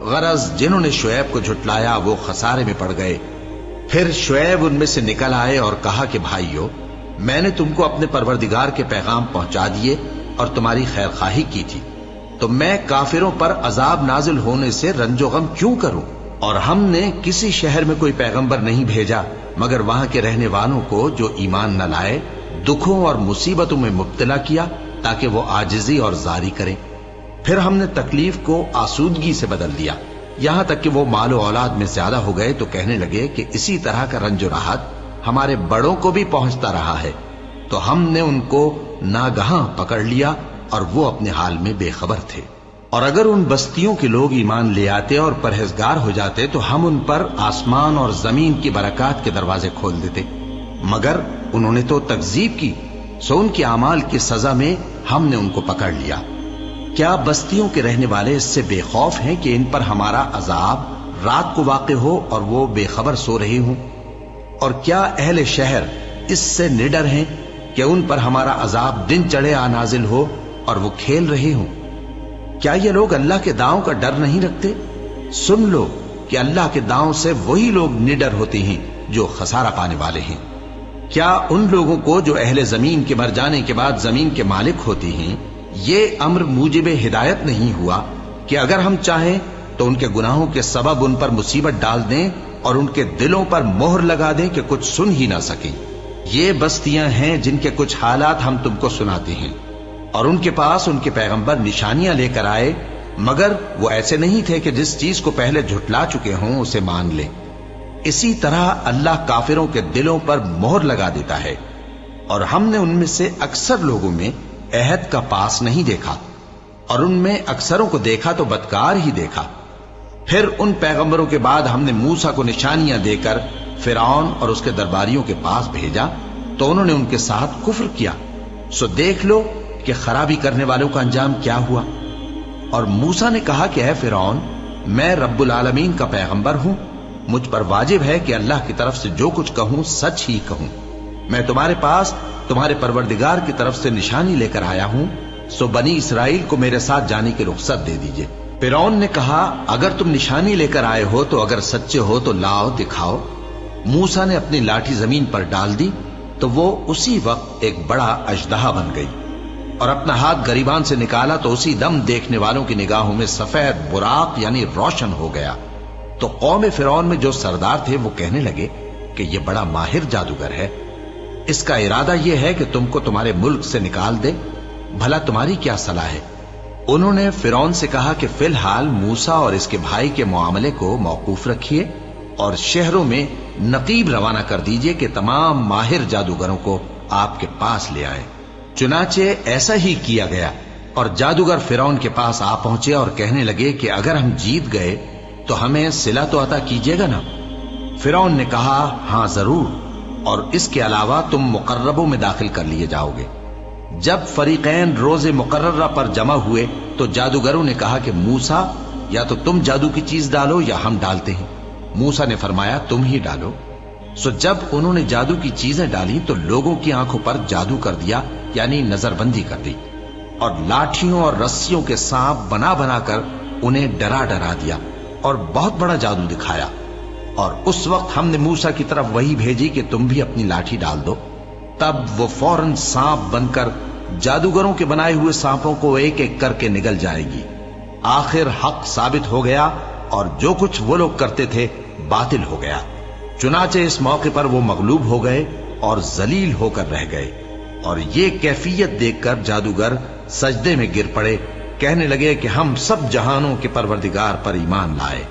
غرض جنہوں نے شعیب کو جھٹلایا وہ خسارے میں پڑ گئے۔ پھر شعیب ان میں سے نکل آئے اور کہا کہ بھائیو، میں نے تم کو اپنے پروردگار کے پیغام پہنچا دیے اور تمہاری خیر خواہی کی تھی، تو میں کافروں پر عذاب نازل ہونے سے رنج و غم کیوں کروں؟ اور ہم نے کسی شہر میں کوئی پیغمبر نہیں بھیجا مگر وہاں کے رہنے والوں کو جو ایمان نہ لائے دکھوں اور مصیبتوں میں مبتلا کیا تاکہ وہ عاجزی اور زاری کریں۔ پھر ہم نے تکلیف کو آسودگی سے بدل دیا، یہاں تک کہ وہ مال و اولاد میں زیادہ ہو گئے تو کہنے لگے کہ اسی طرح کا رنج و راحت ہمارے بڑوں کو بھی پہنچتا رہا ہے۔ تو ہم نے ان کو ناگہاں پکڑ لیا اور وہ اپنے حال میں بے خبر تھے۔ اور اگر ان بستیوں کے لوگ ایمان لے آتے اور پرہیزگار ہو جاتے تو ہم ان پر آسمان اور زمین کی برکات کے دروازے کھول دیتے، مگر انہوں نے تو تکذیب کی، سو ان کے اعمال کی سزا میں ہم نے ان کو پکڑ لیا۔ کیا بستیوں کے رہنے والے اس سے بے خوف ہیں کہ ان پر ہمارا عذاب رات کو واقع ہو اور وہ بے خبر سو رہے ہوں؟ اور کیا اہل شہر اس سے نڈر ہیں کہ ان پر ہمارا عذاب دن چڑھے آ نازل ہو اور وہ کھیل رہے ہوں؟ کیا یہ لوگ اللہ کے داؤں کا ڈر نہیں رکھتے؟ سن لو کہ اللہ کے داؤں سے وہی لوگ نڈر ہوتے ہیں جو خسارہ پانے والے ہیں۔ کیا ان لوگوں کو جو اہل زمین کے مر جانے کے بعد زمین کے مالک ہوتے ہیں یہ امر موجب ہدایت نہیں ہوا کہ اگر ہم چاہیں تو ان کے گناہوں کے سبب ان پر مصیبت ڈال دیں اور ان کے دلوں پر مہر لگا دیں کہ کچھ سن ہی نہ سکیں؟ یہ بستیاں ہیں جن کے کچھ حالات ہم تم کو سناتے ہیں، اور ان کے پاس ان کے پیغمبر نشانیاں لے کر آئے، مگر وہ ایسے نہیں تھے کہ جس چیز کو پہلے جھٹلا چکے ہوں اسے مان لیں۔ اسی طرح اللہ کافروں کے دلوں پر مہر لگا دیتا ہے، اور ہم نے ان میں سے اکثر لوگوں میں عہد کا پاس نہیں دیکھا، اور ان میں اکثروں کو دیکھا تو بدکار ہی دیکھا۔ پھر ان پیغمبروں کے بعد ہم نے موسیٰ کو نشانیاں دے کر فرعون اور اس کے درباریوں کے پاس بھیجا تو انہوں نے ان کے ساتھ کفر کیا، سو دیکھ لو کہ خرابی کرنے والوں کا انجام کیا ہوا۔ اور موسیٰ نے کہا کہ اے فرعون، میں رب العالمین کا پیغمبر ہوں، مجھ پر واجب ہے کہ اللہ کی طرف سے جو کچھ کہوں سچ ہی کہوں۔ میں تمہارے پاس تمہارے پروردگار کی طرف سے نشانی لے کر آیا ہوں، سو بنی اسرائیل کو میرے ساتھ جانے کی رخصت دے دیجئے۔ فرعون نے کہا، اگر تم نشانی لے کر آئے ہو تو اگر سچے ہو تو لاؤ، دکھاؤ۔ موسیٰ نے اپنی لاٹھی زمین پر ڈال دی تو وہ اسی وقت ایک بڑا اژدہا بن گئی، اور اپنا ہاتھ گریبان سے نکالا تو اسی دم دیکھنے والوں کی نگاہوں میں سفید براق یعنی روشن ہو گیا۔ تو قوم فرعون میں جو سردار تھے وہ کہنے لگے کہ یہ بڑا ماہر جادوگر ہے، اس کا ارادہ یہ ہے کہ تم کو تمہارے ملک سے نکال دے، بھلا تمہاری کیا صلاح ہے؟ انہوں نے فرعون سے کہا کہ فی الحال موسیٰ اور اس کے بھائی کے معاملے کو موقوف رکھیے اور شہروں میں نقیب روانہ کر دیجئے کہ تمام ماہر جادوگروں کو آپ کے پاس لے آئیں۔ چنانچہ ایسا ہی کیا گیا، اور جادوگر فرعون کے پاس آ پہنچے اور کہنے لگے کہ اگر ہم جیت گئے تو ہمیں صلہ تو عطا کیجیے گا نا؟ فرعون نے کہا، ہاں ضرور، اور اس کے علاوہ تم مقربوں میں داخل کر لیے جاؤ گے۔ جب فریقین روز مقررہ پر جمع ہوئے تو جادوگروں نے کہا کہ موسیٰ یا تو تم جادو کی چیز ڈالو یا ہم ڈالتے ہیں۔ موسیٰ نے فرمایا تم ہی ڈالو۔ سو جب انہوں نے جادو کی چیزیں ڈالی تو لوگوں کی آنکھوں پر جادو کر دیا، یعنی نظر بندی کر دی، اور لاٹھیوں اور رسیوں کے سانپ بنا بنا کر انہیں ڈرا ڈرا دیا اور بہت بڑا جادو دکھایا۔ اور اس وقت ہم نے موسیٰ کی طرف وحی بھیجی کہ تم بھی اپنی لاٹھی ڈال دو، تب وہ فوراً سانپ بن کر جادوگروں کے بنائے ہوئے سانپوں کو ایک ایک کر کے نگل جائے گی۔ آخر حق ثابت ہو گیا اور جو کچھ وہ لوگ کرتے تھے باطل ہو گیا۔ چنانچہ اس موقع پر وہ مغلوب ہو گئے اور ذلیل ہو کر رہ گئے، اور یہ کیفیت دیکھ کر جادوگر سجدے میں گر پڑے، کہنے لگے کہ ہم سب جہانوں کے پروردگار پر ایمان لائے،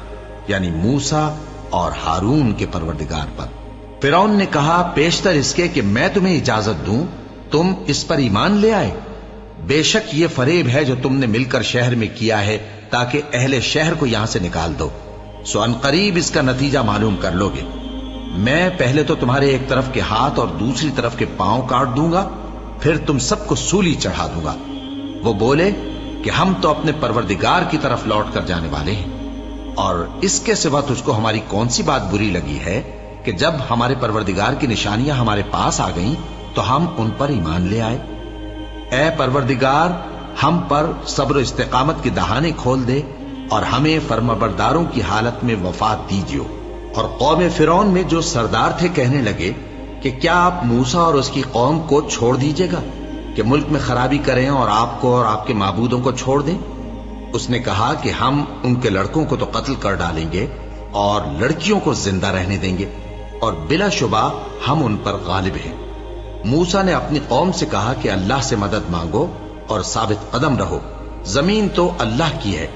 یعنی موسیٰ اور ہارون کے پروردگار پر۔ فرعون نے کہا پیشتر اس کے کہ میں تمہیں اجازت دوں تم اس پر ایمان لے آئے؟ بے شک یہ فریب ہے جو تم نے مل کر شہر میں کیا ہے تاکہ اہل شہر کو یہاں سے نکال دو، سو ان قریب اس کا نتیجہ معلوم کر لو گے۔ میں پہلے تو تمہارے ایک طرف کے ہاتھ اور دوسری طرف کے پاؤں کاٹ دوں گا، پھر تم سب کو سولی چڑھا دوں گا۔ وہ بولے کہ ہم تو اپنے پروردگار کی طرف لوٹ کر جانے والے ہیں، اور اس کے سوا تجھ کو ہماری کون سی بات بری لگی ہے کہ جب ہمارے پروردگار کی نشانیاں ہمارے پاس آ گئیں تو ہم ان پر ایمان لے آئے؟ اے پروردگار، ہم پر صبر و استقامت کے دہانے کھول دے اور ہمیں فرمانبرداروں کی حالت میں وفات دیجیو۔ اور قوم فرعون میں جو سردار تھے کہنے لگے کہ کیا آپ موسیٰ اور اس کی قوم کو چھوڑ دیجیے گا کہ ملک میں خرابی کریں اور آپ کو اور آپ کے معبودوں کو چھوڑ دیں؟ اس نے کہا کہ ہم ان کے لڑکوں کو تو قتل کر ڈالیں گے اور لڑکیوں کو زندہ رہنے دیں گے، اور بلا شبہ ہم ان پر غالب ہیں۔ موسیٰ نے اپنی قوم سے کہا کہ اللہ سے مدد مانگو اور ثابت قدم رہو، زمین تو اللہ کی ہے،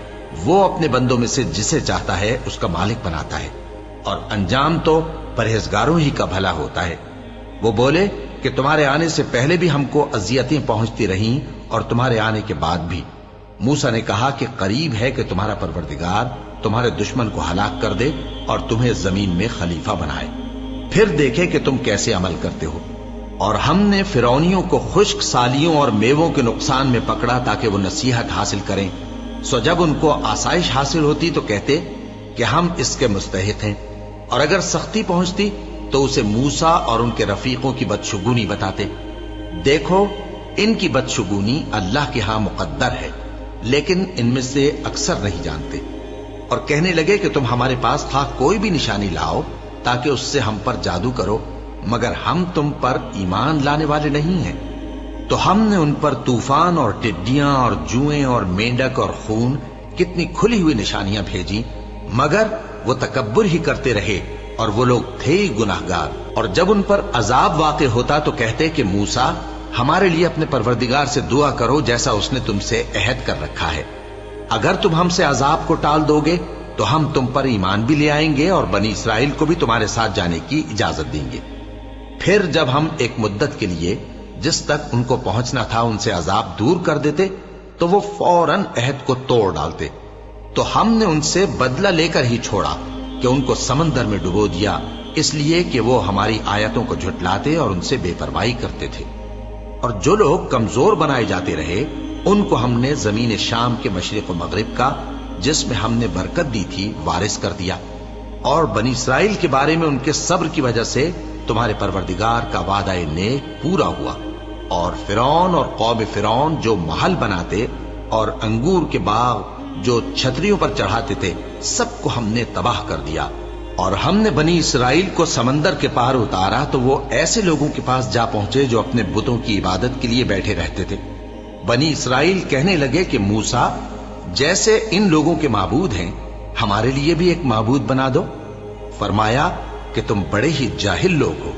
وہ اپنے بندوں میں سے جسے چاہتا ہے اس کا مالک بناتا ہے، اور انجام تو پرہیزگاروں ہی کا بھلا ہوتا ہے۔ وہ بولے کہ تمہارے آنے سے پہلے بھی ہم کو اذیتیں پہنچتی رہیں اور تمہارے آنے کے بعد بھی۔ موسیٰ نے کہا کہ قریب ہے کہ تمہارا پروردگار تمہارے دشمن کو ہلاک کر دے اور تمہیں زمین میں خلیفہ بنائے، پھر دیکھے کہ تم کیسے عمل کرتے ہو۔ اور ہم نے فرعونیوں کو خشک سالیوں اور میووں کے نقصان میں پکڑا تاکہ وہ نصیحت حاصل کریں، سو جب ان کو آسائش حاصل ہوتی تو کہتے کہ ہم اس کے مستحق ہیں، اور اگر سختی پہنچتی تو اسے موسیٰ اور ان کے رفیقوں کی بدشگونی بتاتے۔ دیکھو ان کی بدشگونی اللہ کے ہاں مقدر ہے، لیکن ان میں سے اکثر نہیں جانتے۔ اور کہنے لگے کہ تم ہمارے پاس خواہ کوئی بھی نشانی لاؤ تاکہ اس سے ہم پر جادو کرو، مگر ہم تم پر ایمان لانے والے نہیں ہیں۔ تو ہم نے ان پر طوفان اور ٹڈیاں اور جوئیں اور مینڈک اور خون کتنی کھلی ہوئی نشانیاں بھیجی، مگر وہ تکبر ہی کرتے رہے اور وہ لوگ تھے ہی گناہگار۔ اور جب ان پر عذاب واقع ہوتا تو کہتے کہ موسیٰ ہمارے لیے اپنے پروردگار سے دعا کرو جیسا اس نے تم سے عہد کر رکھا ہے، اگر تم ہم سے عذاب کو ٹال دو گے تو ہم تم پر ایمان بھی لے آئیں گے اور بنی اسرائیل کو بھی تمہارے ساتھ جانے کی اجازت دیں گے۔ پھر جب ہم ایک مدت کے لیے جس تک ان کو پہنچنا تھا ان سے عذاب دور کر دیتے تو وہ فوراً عہد کو توڑ ڈالتے، تو ہم نے ان سے بدلہ لے کر ہی چھوڑا کہ ان کو سمندر میں ڈبو دیا، اس لیے کہ وہ ہماری آیتوں کو جھٹلاتے اور ان سے بے پرواہی کرتے تھے۔ اور جو لوگ کمزور بنائے جاتے رہے ان کو ہم نے زمین شام کے مشرق و مغرب کا جس میں ہم نے برکت دی تھی وارث کر دیا، اور بنی اسرائیل کے بارے میں ان کے صبر کی وجہ سے تمہارے پروردگار کا وعدہ نیک پورا ہوا۔ اور فرعون اور قوم فرعون جو محل بناتے اور انگور کے باغ جو چھتریوں پر چڑھاتے تھے سب کو ہم نے تباہ کر دیا۔ اور ہم نے بنی اسرائیل کو سمندر کے پار اتارا تو وہ ایسے لوگوں کے پاس جا پہنچے جو اپنے بتوں کی عبادت کے لیے بیٹھے رہتے تھے۔ بنی اسرائیل کہنے لگے کہ موسیٰ جیسے ان لوگوں کے معبود ہیں ہمارے لیے بھی ایک معبود بنا دو۔ فرمایا کہ تم بڑے ہی جاہل لوگ ہو،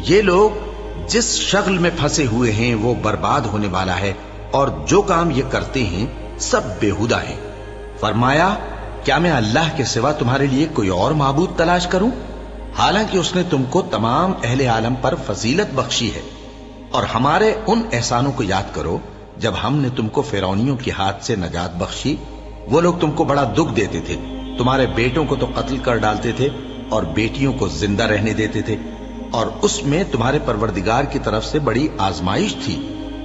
یہ لوگ جس شغل میں پھنسے ہوئے ہیں وہ برباد ہونے والا ہے، اور جو کام یہ کرتے ہیں سب بےہودہ ہیں۔ فرمایا کیا میں اللہ کے سوا تمہارے لیے کوئی اور معبود تلاش کروں، حالانکہ اس نے تم کو تمام اہل عالم پر فضیلت بخشی ہے۔ اور ہمارے ان احسانوں کو یاد کرو جب ہم نے تم کو فرعونیوں کے ہاتھ سے نجات بخشی، وہ لوگ تم کو بڑا دکھ دیتے تھے، تمہارے بیٹوں کو تو قتل کر ڈالتے تھے اور بیٹیوں کو زندہ رہنے دیتے تھے، اور اس میں تمہارے پروردگار کی طرف سے بڑی آزمائش تھی،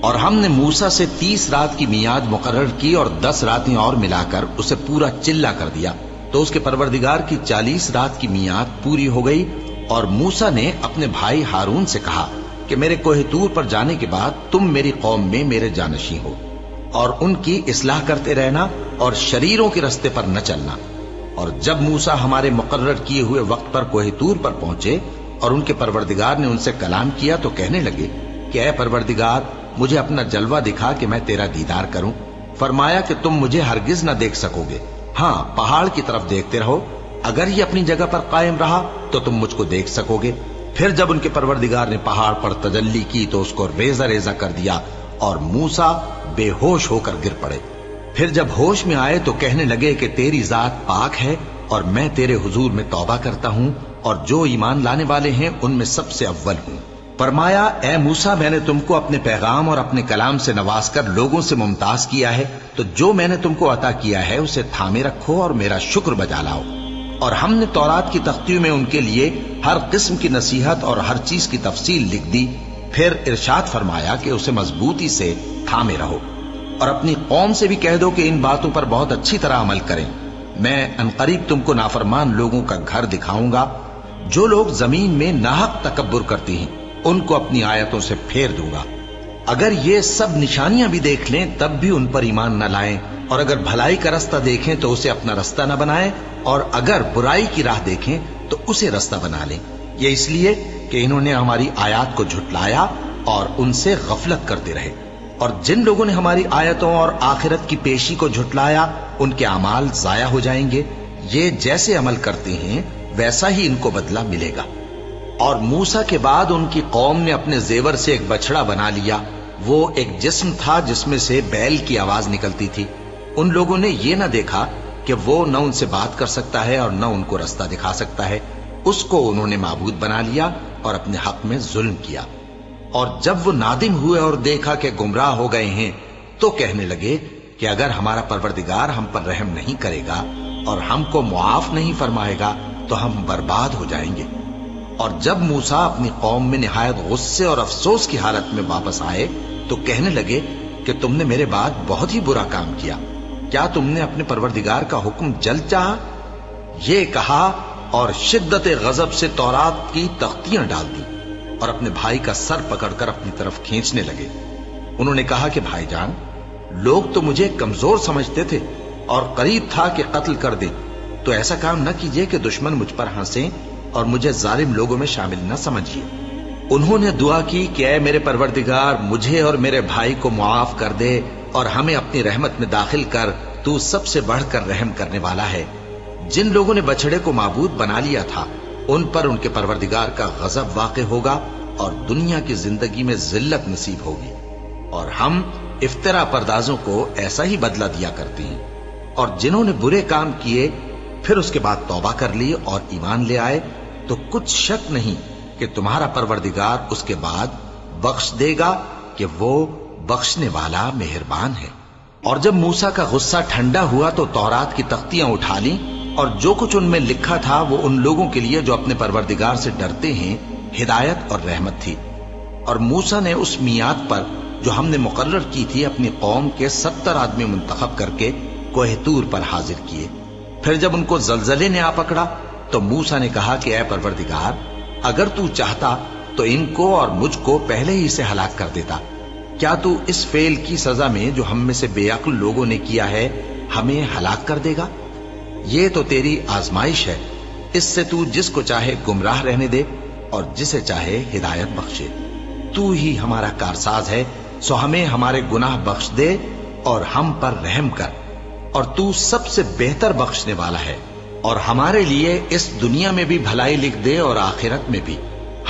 اور ہم نے موسیٰ سے 30 رات کی میعاد مقرر کی اور 10 راتیں اور ملا کر اسے پورا چلا کر دیا، تو اس کے پروردگار کی 40 رات کی میعاد پوری ہو گئی۔ اور موسیٰ نے اپنے بھائی ہارون سے کہا کہ میرے کوہ طور پر جانے کے بعد تم میری قوم میں میرے جانشین ہو، اور ان کی اصلاح کرتے رہنا اور شریروں کے رستے پر نہ چلنا۔ اور جب موسیٰ ہمارے مقرر کیے ہوئے وقت پر کوہ طور پر پہنچے اور ان کے پروردگار نے ان سے کلام کیا تو کہنے لگے کہ اے پروردگار، مجھے اپنا جلوہ دکھا کہ میں تیرا دیدار کروں۔ فرمایا کہ تم مجھے ہرگز نہ دیکھ سکو گے، ہاں پہاڑ کی طرف دیکھتے رہو، اگر یہ اپنی جگہ پر قائم رہا تو تم مجھ کو دیکھ سکو گے۔ پھر جب ان کے پروردگار نے پہاڑ پر تجلی کی تو اس کو ریزہ ریزہ کر دیا اور موسیٰ بے ہوش ہو کر گر پڑے۔ پھر جب ہوش میں آئے تو کہنے لگے کہ تیری ذات پاک ہے اور میں تیرے حضور میں توبہ کرتا ہوں اور جو ایمان لانے والے ہیں ان میں سب سے اول ہوں۔ فرمایا اے موسیٰ، میں نے تم کو اپنے پیغام اور اپنے کلام سے نواز کر لوگوں سے ممتاز کیا ہے، تو جو میں نے تم کو عطا کیا ہے اسے تھامے رکھو اور میرا شکر بجا لاؤ۔ اور ہم نے تورات کی تختیوں میں ان کے لیے ہر قسم کی نصیحت اور ہر چیز کی تفصیل لکھ دی۔ پھر ارشاد فرمایا کہ اسے مضبوطی سے تھامے رہو اور اپنی قوم سے بھی کہہ دو کہ ان باتوں پر بہت اچھی طرح عمل کریں۔ میں انقریب تم کو نافرمان لوگوں کا گھر دکھاؤں گا، جو لوگ زمین میں ناحق تکبر کرتے ہیں ان کو اپنی آیتوں سے پھیر دوں گا۔ اگر یہ سب نشانیاں بھی دیکھ لیں تب بھی ان پر ایمان نہ لائیں، اور اگر بھلائی کا رستہ دیکھیں تو اسے اپنا رستہ نہ بنائیں، اور اگر برائی کی راہ دیکھیں تو اسے رستہ بنا لیں۔ یہ اس لیے کہ انہوں نے ہماری آیات کو جھٹلایا اور ان سے غفلت کرتے رہے۔ اور جن لوگوں نے ہماری آیتوں اور آخرت کی پیشی کو جھٹلایا ان کے اعمال ضائع ہو جائیں گے۔ یہ جیسے عمل کرتے ہیں ویسا ہی ان کو بدلہ ملے گا۔ اور موسیٰ کے بعد ان کی قوم نے اپنے زیور سے ایک بچڑا بنا لیا، وہ ایک جسم تھا جس میں سے بیل کی آواز نکلتی تھی۔ ان لوگوں نے یہ نہ دیکھا کہ وہ نہ ان سے بات کر سکتا ہے اور نہ ان کو رستہ دکھا سکتا ہے، اس کو انہوں نے معبود بنا لیا اور اپنے حق میں ظلم کیا۔ اور جب وہ نادم ہوئے اور دیکھا کہ گمراہ ہو گئے ہیں تو کہنے لگے کہ اگر ہمارا پروردگار ہم پر رحم نہیں کرے گا اور ہم کو معاف نہیں فرمائے گا تو ہم برباد ہو جائیں گے۔ اور جب موسیٰ اپنی قوم میں نہایت غصے اور افسوس کی حالت میں واپس آئے تو کہنے لگے کہ تم نے میرے بعد بہت ہی برا کام کیا، کیا تم نے اپنے پروردگار کا حکم جلد چاہا؟ یہ کہا اور شدت غضب سے تورات کی تختیاں ڈال دی اور اپنے بھائی کا سر پکڑ کر اپنی طرف کھینچنے لگے۔ انہوں نے کہا کہ بھائی جان، لوگ تو مجھے کمزور سمجھتے تھے اور قریب تھا کہ قتل کر دیں، تو ایسا کام نہ کیجیے کہ دشمن مجھ پر ہنسیں اور مجھے ظالم لوگوں میں شامل نہ سمجھیے۔ انہوں نے دعا کی کہ اے میرے پروردگار، مجھے اور میرے بھائی کو معاف کر دے اور ہمیں اپنی رحمت میں داخل کر، تو سب سے بڑھ کر رحم کرنے والا ہے۔ جن لوگوں نے بچڑے کو معبود بنا لیا تھا ان پر ان کے پروردگار کا غضب واقع ہوگا اور دنیا کی زندگی میں ذلت نصیب ہوگی، اور ہم افترا پردازوں کو ایسا ہی بدلہ دیا کرتے ہیں۔ اور جنہوں نے برے کام کیے پھر اس کے بعد توبہ کر لی اور ایمان لے آئے تو کچھ شک نہیں کہ تمہارا پروردگار اس کے بعد بخش دے گا کہ وہ بخشنے والا مہربان ہے۔ اور جب موسیٰ کا غصہ ٹھنڈا ہوا تو تورات کی تختیاں اٹھا لیں، اور جو کچھ ان میں لکھا تھا وہ ان لوگوں کے لیے جو اپنے پروردگار سے ڈرتے ہیں ہدایت اور رحمت تھی۔ اور موسیٰ نے اس میعاد پر جو ہم نے مقرر کی تھی اپنی قوم کے 70 آدمی منتخب کر کے کوہ طور پر حاضر کیے۔ پھر جب ان کو زلزلے نے آ پکڑا تو موسیٰ نے کہا کہ اے پروردگار، اگر تو چاہتا تو ان کو اور مجھ کو پہلے ہی سے ہلاک کر دیتا۔ کیا تو اس فعل کی سزا میں جو ہم میں سے بے عقل لوگوں نے کیا ہے ہمیں ہلاک کر دے گا؟ یہ تو تیری آزمائش ہے، اس سے تو جس کو چاہے گمراہ رہنے دے اور جسے چاہے ہدایت بخشے۔ تو ہی ہمارا کارساز ہے، سو ہمیں ہمارے گناہ بخش دے اور ہم پر رحم کر، اور تو سب سے بہتر بخشنے والا ہے۔ اور ہمارے لیے اس دنیا میں بھی بھلائی لکھ دے اور آخرت میں بھی،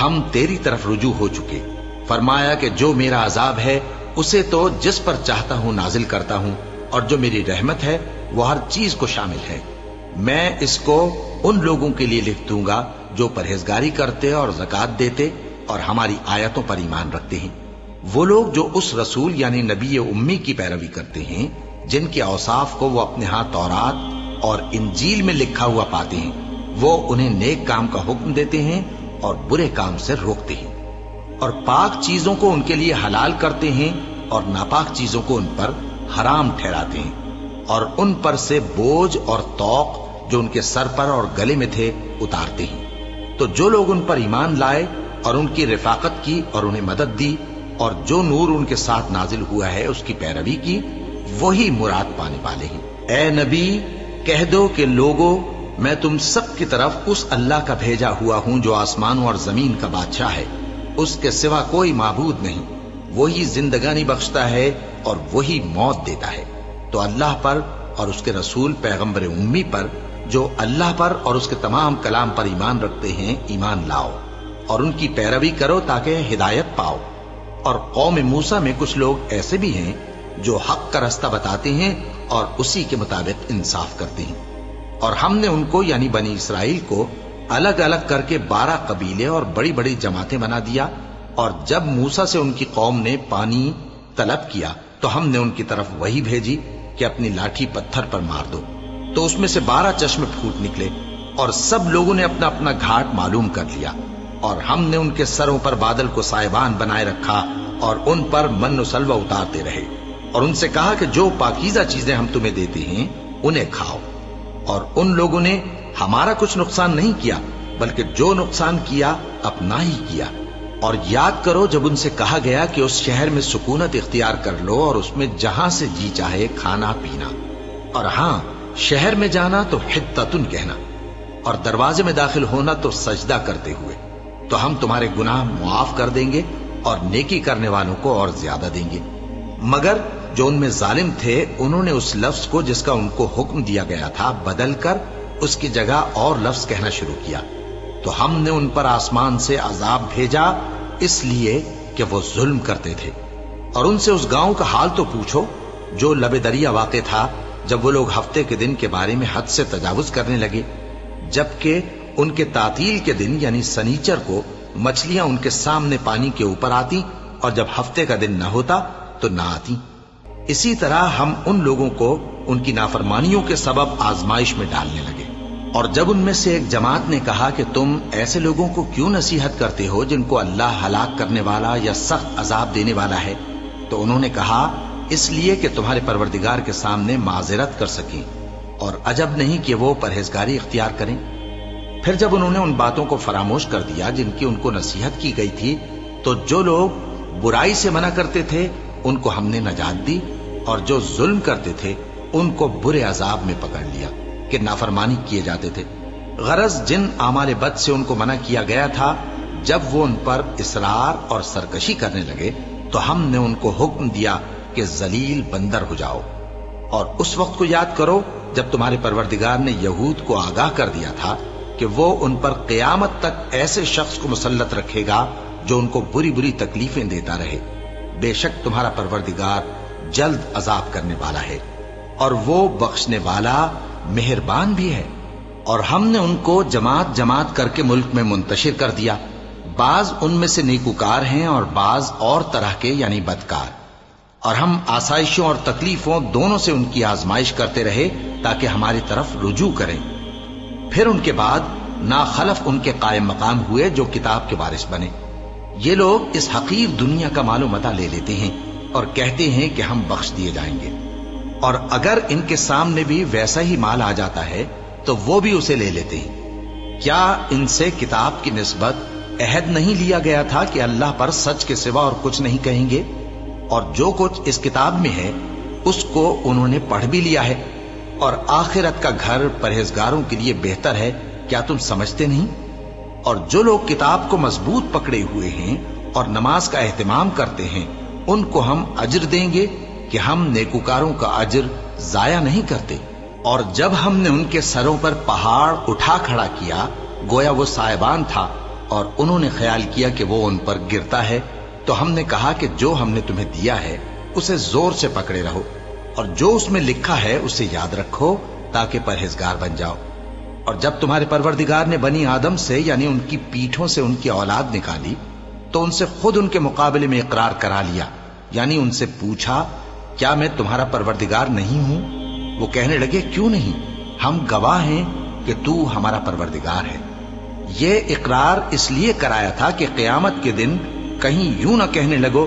ہم تیری طرف رجوع ہو چکے۔ فرمایا کہ جو میرا عذاب ہے اسے تو جس پر چاہتا ہوں نازل کرتا ہوں، اور جو میری رحمت ہے وہ ہر چیز کو شامل ہے۔ میں اس کو ان لوگوں کے لیے لکھ دوں گا جو پرہیزگاری کرتے اور زکوٰۃ دیتے اور ہماری آیتوں پر ایمان رکھتے ہیں، وہ لوگ جو اس رسول یعنی نبی امی کی پیروی کرتے ہیں جن کے اوصاف کو وہ اپنے ہاں تورات اور انجیل میں لکھا ہوا پاتے ہیں، وہ انہیں نیک کام کا حکم دیتے ہیں اور برے کام سے روکتے ہیں، اور پاک چیزوں کو ان کے لیے حلال کرتے ہیں اور ناپاک چیزوں کو ان پر حرام ٹھہراتے ہیں، اور ان پر سے بوجھ اور طوق جو ان کے سر پر اور گلے میں تھے اتارتے ہیں۔ تو جو لوگ ان پر ایمان لائے اور ان کی رفاقت کی اور انہیں مدد دی اور جو نور ان کے ساتھ نازل ہوا ہے اس کی پیروی کی، وہی مراد پانے والے ہیں۔ اے نبی کہہ دو کہ لوگو، میں تم سب کی طرف اس اللہ کا بھیجا ہوا ہوں جو آسمانوں اور زمین کا بادشاہ ہے، اس کے سوا کوئی معبود نہیں، وہی زندگانی بخشتا ہے اور وہی موت دیتا ہے۔ تو اللہ پر اور اس کے رسول پیغمبر امی پر جو اللہ پر اور اس کے تمام کلام پر ایمان رکھتے ہیں ایمان لاؤ اور ان کی پیروی کرو تاکہ ہدایت پاؤ۔ اور قوم موسیٰ میں کچھ لوگ ایسے بھی ہیں جو حق کا رستہ بتاتے ہیں اور اسی کے مطابق انصاف کرتے ہیں، اور ہم نے ان کو یعنی بنی اسرائیل کو الگ الگ کر کے 12 قبیلے اور بڑی بڑی جماعتیں بنا دیا، اور جب موسیٰ سے ان کی قوم نے پانی طلب کیا تو ہم نے ان کی طرف وہی بھیجی کہ اپنی لاٹھی پتھر پر مار دو، تو اس میں سے 12 چشمے پھوٹ نکلے، اور سب لوگوں نے اپنا اپنا گھاٹ معلوم کر لیا، اور ہم نے ان کے سروں پر بادل کو سائبان بنائے رکھا اور ان پر من و سلوہ اتارتے رہے، اور ان سے کہا کہ جو پاکیزہ چیزیں ہم تمہیں دیتے ہیں انہیں کھاؤ، اور ان لوگوں نے ہمارا کچھ نقصان نہیں کیا بلکہ جو نقصان کیا اپنا ہی کیا۔ اور یاد کرو جب ان سے کہا گیا کہ اس شہر میں سکونت اختیار کر لو اور اس میں جہاں سے جی چاہے کھانا پینا، اور ہاں شہر میں جانا تو حطتن کہنا، اور دروازے میں داخل ہونا تو سجدہ کرتے ہوئے، تو ہم تمہارے گناہ معاف کر دیں گے اور نیکی کرنے والوں کو اور زیادہ دیں گے۔ مگر جو ان میں ظالم تھے انہوں نے اس لفظ کو جس کا ان کو حکم دیا گیا تھا بدل کر اس کی جگہ اور لفظ کہنا شروع کیا، تو ہم نے ان پر آسمان سے عذاب بھیجا اس لیے کہ وہ ظلم کرتے تھے۔ اور ان سے اس گاؤں کا حال تو پوچھو جو لب دریا واقع تھا، جب وہ لوگ ہفتے کے دن کے بارے میں حد سے تجاوز کرنے لگے، جبکہ ان کے تعطیل کے دن یعنی سنیچر کو مچھلیاں ان کے سامنے پانی کے اوپر آتی، اور جب ہفتے کا دن نہ ہوتا تو نہ آتی۔ اسی طرح ہم ان لوگوں کو ان کی نافرمانیوں کے سبب آزمائش میں ڈالنے لگے۔ اور جب ان میں سے ایک جماعت نے کہا کہ تم ایسے لوگوں کو کیوں نصیحت کرتے ہو جن کو اللہ ہلاک کرنے والا یا سخت عذاب دینے والا ہے، تو انہوں نے کہا اس لیے کہ تمہارے پروردگار کے سامنے معذرت کر سکیں، اور عجب نہیں کہ وہ پرہیزگاری اختیار کریں۔ پھر جب انہوں نے ان باتوں کو فراموش کر دیا جن کی ان کو نصیحت کی گئی تھی، تو جو لوگ برائی سے منع کرتے تھے ان کو ہم نے نجات دی، اور جو ظلم کرتے تھے ان کو برے عذاب میں پکڑ لیا کہ نافرمانی کیے جاتے تھے۔ غرض جن اعمال بد سے ان کو منع کیا گیا تھا، جب وہ ان پر اصرار اور سرکشی کرنے لگے تو ہم نے ان کو حکم دیا کہ ذلیل بندر ہو جاؤ۔ اور اس وقت کو یاد کرو جب تمہارے پروردگار نے یہود کو آگاہ کر دیا تھا کہ وہ ان پر قیامت تک ایسے شخص کو مسلط رکھے گا جو ان کو بری بری تکلیفیں دیتا رہے۔ بے شک تمہارا پروردگار جلد عذاب کرنے والا ہے، اور وہ بخشنے والا مہربان بھی ہے۔ اور ہم نے ان کو جماعت جماعت کر کے ملک میں منتشر کر دیا، بعض ان میں سے نیکوکار ہیں اور بعض اور طرح کے یعنی بدکار، اور ہم آسائشوں اور تکلیفوں دونوں سے ان کی آزمائش کرتے رہے تاکہ ہماری طرف رجوع کریں۔ پھر ان کے بعد ناخلف ان کے قائم مقام ہوئے جو کتاب کے وارث بنے۔ یہ لوگ اس حقیر دنیا کا مال و متاع لے لیتے ہیں اور کہتے ہیں کہ ہم بخش دیے جائیں گے، اور اگر ان کے سامنے بھی ویسا ہی مال آ جاتا ہے تو وہ بھی اسے لے لیتے ہیں۔ کیا ان سے کتاب کی نسبت عہد نہیں لیا گیا تھا کہ اللہ پر سچ کے سوا اور کچھ نہیں کہیں گے؟ اور جو کچھ اس کتاب میں ہے اس کو انہوں نے پڑھ بھی لیا ہے، اور آخرت کا گھر پرہیزگاروں کے لیے بہتر ہے، کیا تم سمجھتے نہیں؟ اور جو لوگ کتاب کو مضبوط پکڑے ہوئے ہیں اور نماز کا اہتمام کرتے ہیں ان کو ہم اجر دیں گے کہ ہم نیکوکاروں کا اجر ضائع نہیں کرتے۔ اور جب ہم نے ان کے سروں پر پہاڑ اٹھا کھڑا کیا گویا وہ سائبان تھا، اور انہوں نے خیال کیا کہ وہ ان پر گرتا ہے، تو ہم نے کہا کہ جو ہم نے تمہیں دیا ہے اسے زور سے پکڑے رہو، اور جو اس میں لکھا ہے اسے یاد رکھو تاکہ پرہیزگار بن جاؤ۔ اور جب تمہارے پروردگار نے بنی آدم سے یعنی ان کی پیٹھوں سے ان کی اولاد نکالی تو ان سے خود ان کے مقابلے میں اقرار کرا لیا، یعنی ان سے پوچھا کیا میں تمہارا پروردگار نہیں ہوں؟ وہ کہنے لگے کیوں نہیں، ہم گواہ ہیں کہ تو ہمارا پروردگار ہے۔ یہ اقرار اس لیے کرایا تھا کہ قیامت کے دن کہیں یوں نہ کہنے لگو